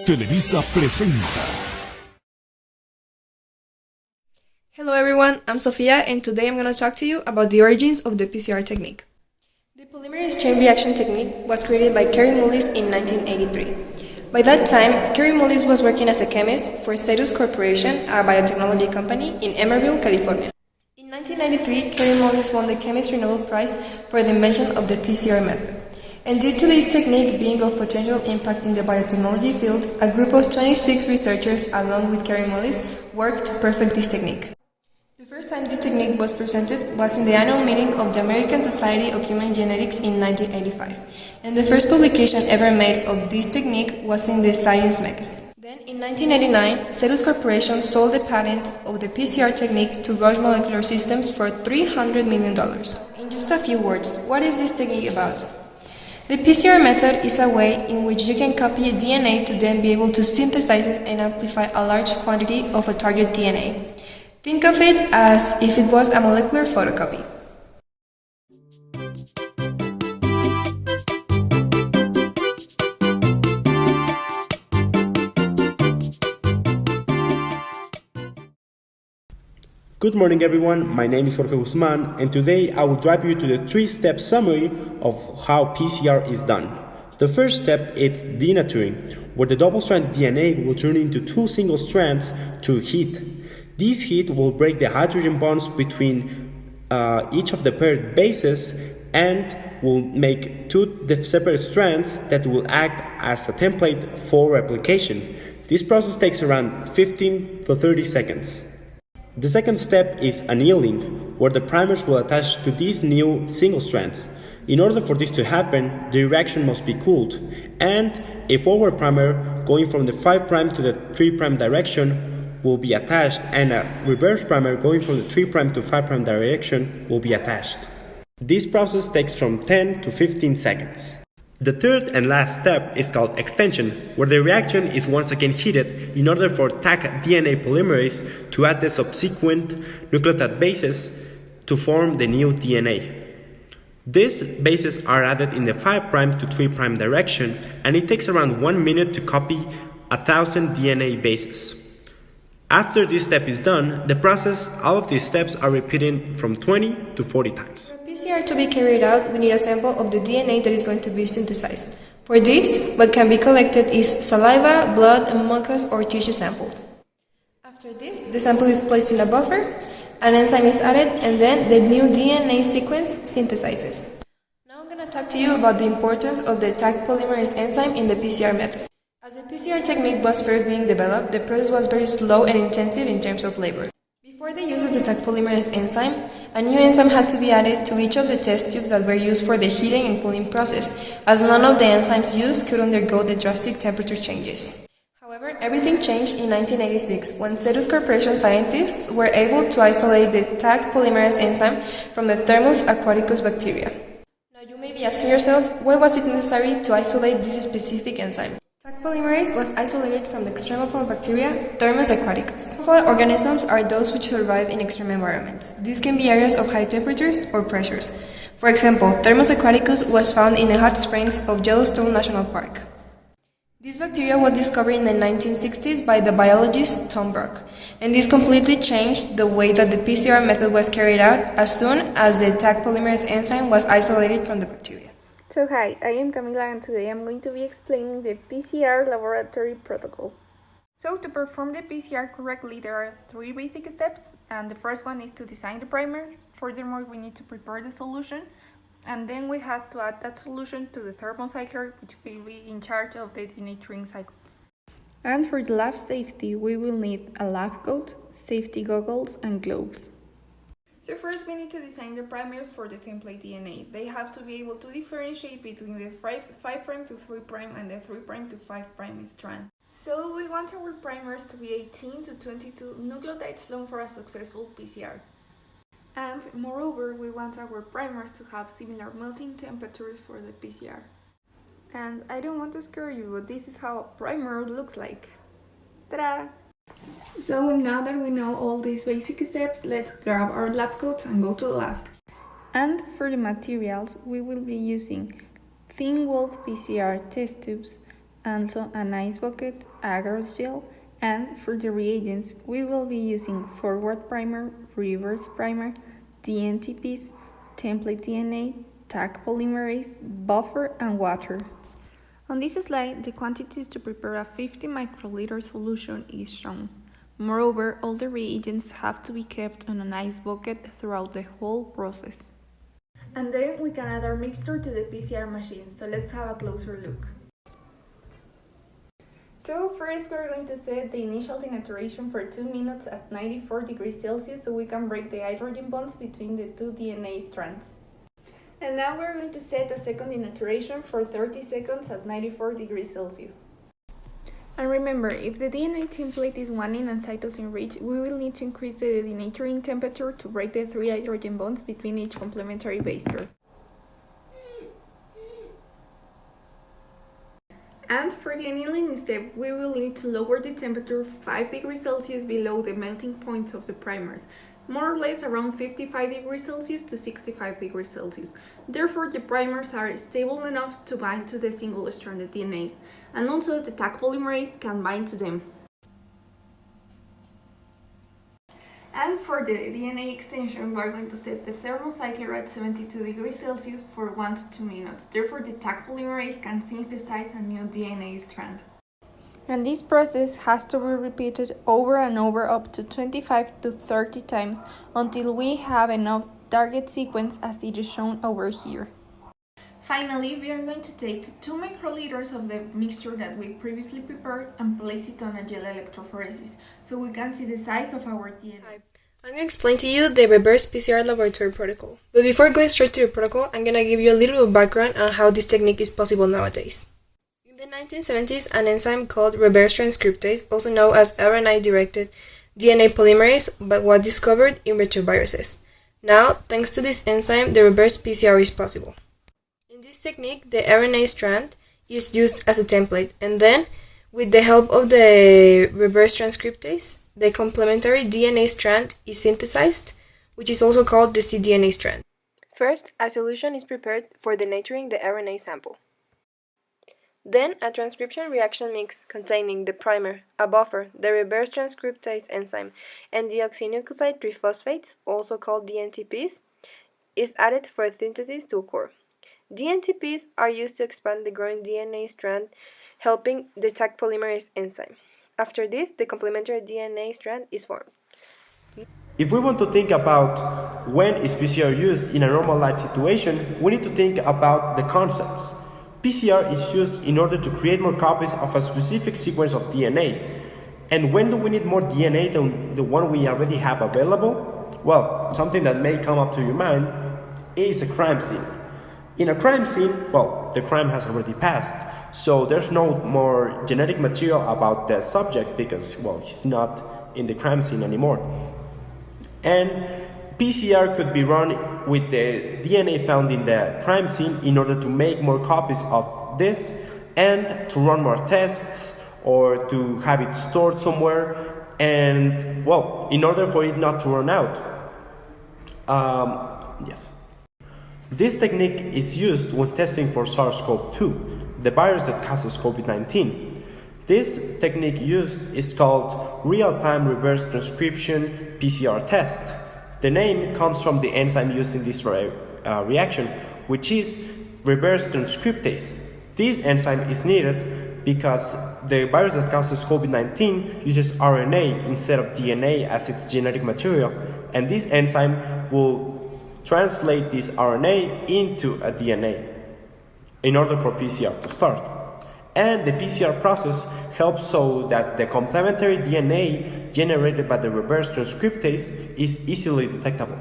Televisa presenta. Hello everyone, I'm Sofia and today I'm going to talk to you about the origins of the PCR technique. The polymerase chain reaction technique was created by Kerry Mullis in 1983. By that time, Kerry Mullis was working as a chemist for Cedus Corporation, a biotechnology company in Emeryville, California. In 1993, Kerry Mullis won the Chemistry Nobel Prize for the invention of the PCR method. And due to this technique being of potential impact in the biotechnology field, a group of 26 researchers, along with Kerry Mullis, worked to perfect this technique. The first time this technique was presented was in the annual meeting of the American Society of Human Genetics in 1985, and the first publication ever made of this technique was in the Science magazine. Then, in 1989, Cedus Corporation sold the patent of the PCR technique to Roche Molecular Systems for $300 million. In just a few words, what is this technique about? The PCR method is a way in which you can copy DNA to then be able to synthesize it and amplify a large quantity of a target DNA. Think of it as if it was a molecular photocopy. Good morning everyone, my name is Jorge Guzman and today I will drive you to the three-step summary of how PCR is done. The first step is denaturing, where the double-stranded DNA will turn into two single strands through heat. This heat will break the hydrogen bonds between each of the paired bases and will make two separate strands that will act as a template for replication. This process takes around 15 to 30 seconds. The second step is annealing, where the primers will attach to these new single strands. In order for this to happen, the reaction must be cooled, and a forward primer going from the 5' to the 3' direction will be attached, and a reverse primer going from the 3' to 5' direction will be attached. This process takes from 10 to 15 seconds. The third and last step is called extension, where the reaction is once again heated in order for Taq DNA polymerase to add the subsequent nucleotide bases to form the new DNA. These bases are added in the 5' to 3' direction, and it takes around 1 minute to copy 1,000 DNA bases. After this step is done, all of these steps are repeated from 20 to 40 times. For PCR to be carried out, we need a sample of the DNA that is going to be synthesized. For this, what can be collected is saliva, blood, mucus, or tissue samples. After this, the sample is placed in a buffer, an enzyme is added, and then the new DNA sequence synthesizes. Now I'm going to talk to you about the importance of the Taq polymerase enzyme in the PCR method. As the PCR technique was first being developed, the process was very slow and intensive in terms of labor. Before the use of the Taq polymerase enzyme, a new enzyme had to be added to each of the test tubes that were used for the heating and cooling process, as none of the enzymes used could undergo the drastic temperature changes. However, everything changed in 1986 when Cedus Corporation scientists were able to isolate the Taq polymerase enzyme from the Thermus aquaticus bacteria. Now you may be asking yourself, why was it necessary to isolate this specific enzyme? Taq polymerase was isolated from the extremophile bacteria, Thermus aquaticus. Extremophile organisms are those which survive in extreme environments. These can be areas of high temperatures or pressures. For example, Thermus aquaticus was found in the hot springs of Yellowstone National Park. This bacteria was discovered in the 1960s by the biologist Tom Brock, and this completely changed the way that the PCR method was carried out as soon as the Taq polymerase enzyme was isolated from the bacteria. So hi, I am Camila and today I'm going to be explaining the PCR laboratory protocol. So to perform the PCR correctly, there are three basic steps, and the first one is to design the primers. Furthermore, we need to prepare the solution, and then we have to add that solution to the thermocycler, which will be in charge of the denaturing cycles. And for the lab safety, we will need a lab coat, safety goggles, and gloves. So first we need to design the primers for the template DNA. They have to be able to differentiate between the 5' to 3' and the 3' to 5' strand. So we want our primers to be 18 to 22 nucleotides long for a successful PCR. And moreover, we want our primers to have similar melting temperatures for the PCR. And I don't want to scare you, but this is how a primer looks like. Ta-da! So now that we know all these basic steps, let's grab our lab coats and go to the lab. And for the materials, we will be using thin-walled PCR test tubes, also an ice bucket, agar gel, and for the reagents we will be using forward primer, reverse primer, DNTPs, template DNA, Taq polymerase, buffer, and water. On this slide, the quantities to prepare a 50 microliter solution is shown. Moreover, all the reagents have to be kept on an ice bucket throughout the whole process. And then we can add our mixture to the PCR machine, so let's have a closer look. So first we're going to set the initial denaturation for 2 minutes at 94 degrees Celsius so we can break the hydrogen bonds between the two DNA strands. And now we're going to set the second denaturation for 30 seconds at 94 degrees Celsius. And remember, if the DNA template is guanine and cytosine rich, we will need to increase the denaturing temperature to break the 3 hydrogen bonds between each complementary base pair. And for the annealing step, we will need to lower the temperature 5 degrees Celsius below the melting points of the primers, more or less around 55 degrees Celsius to 65 degrees Celsius. Therefore, the primers are stable enough to bind to the single-stranded DNAs, and also the Taq polymerase can bind to them. And for the DNA extension, we are going to set the thermocycler at 72 degrees Celsius for 1 to 2 minutes. Therefore, the Taq polymerase can synthesize a new DNA strand. And this process has to be repeated over and over up to 25 to 30 times until we have enough target sequence as it is shown over here. Finally, we are going to take 2 microliters of the mixture that we previously prepared and place it on a gel electrophoresis so we can see the size of our DNA. Hi. I'm going to explain to you the reverse PCR laboratory protocol. But before going straight to the protocol, I'm going to give you a little background on how this technique is possible nowadays. In the 1970s, an enzyme called reverse transcriptase, also known as RNA-directed DNA polymerase, was discovered in retroviruses. Now, thanks to this enzyme, the reverse PCR is possible. In this technique, the RNA strand is used as a template, and then, with the help of the reverse transcriptase, the complementary DNA strand is synthesized, which is also called the cDNA strand. First, a solution is prepared for denaturing the RNA sample. Then, a transcription reaction mix containing the primer, a buffer, the reverse transcriptase enzyme, and deoxynucleoside triphosphates, also called DNTPs, is added for synthesis to occur. DNTPs are used to expand the growing DNA strand, helping the Taq polymerase enzyme. After this, the complementary DNA strand is formed. If we want to think about when is PCR used in a normal life situation, we need to think about the concepts. PCR is used in order to create more copies of a specific sequence of DNA. And when do we need more DNA than the one we already have available? Well, something that may come up to your mind is a crime scene. In a crime scene, well, the crime has already passed, so there's no more genetic material about the subject because, well, he's not in the crime scene anymore. And PCR could be run with the DNA found in the crime scene in order to make more copies of this and to run more tests or to have it stored somewhere and, well, in order for it not to run out. Yes. This technique is used when testing for SARS-CoV-2, the virus that causes COVID-19. This technique used is called real-time reverse transcription PCR test. The name comes from the enzyme used in this reaction, which is reverse transcriptase. This enzyme is needed because the virus that causes COVID-19 uses RNA instead of DNA as its genetic material, and this enzyme will translate this RNA into a DNA in order for PCR to start. And the PCR process helps so that the complementary DNA generated by the reverse transcriptase is easily detectable.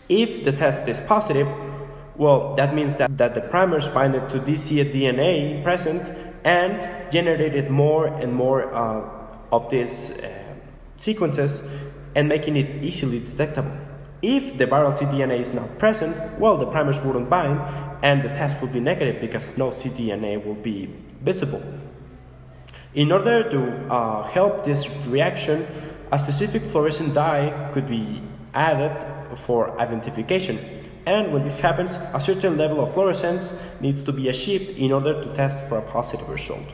If the test is positive, well, that means that the primers bind to this DNA present and generated more and more of these sequences and making it easily detectable. If the viral cDNA is not present, well, the primers wouldn't bind and the test would be negative because no cDNA will be visible. In order to help this reaction, a specific fluorescent dye could be added for identification. and when this happens, a certain level of fluorescence needs to be achieved in order to test for a positive result.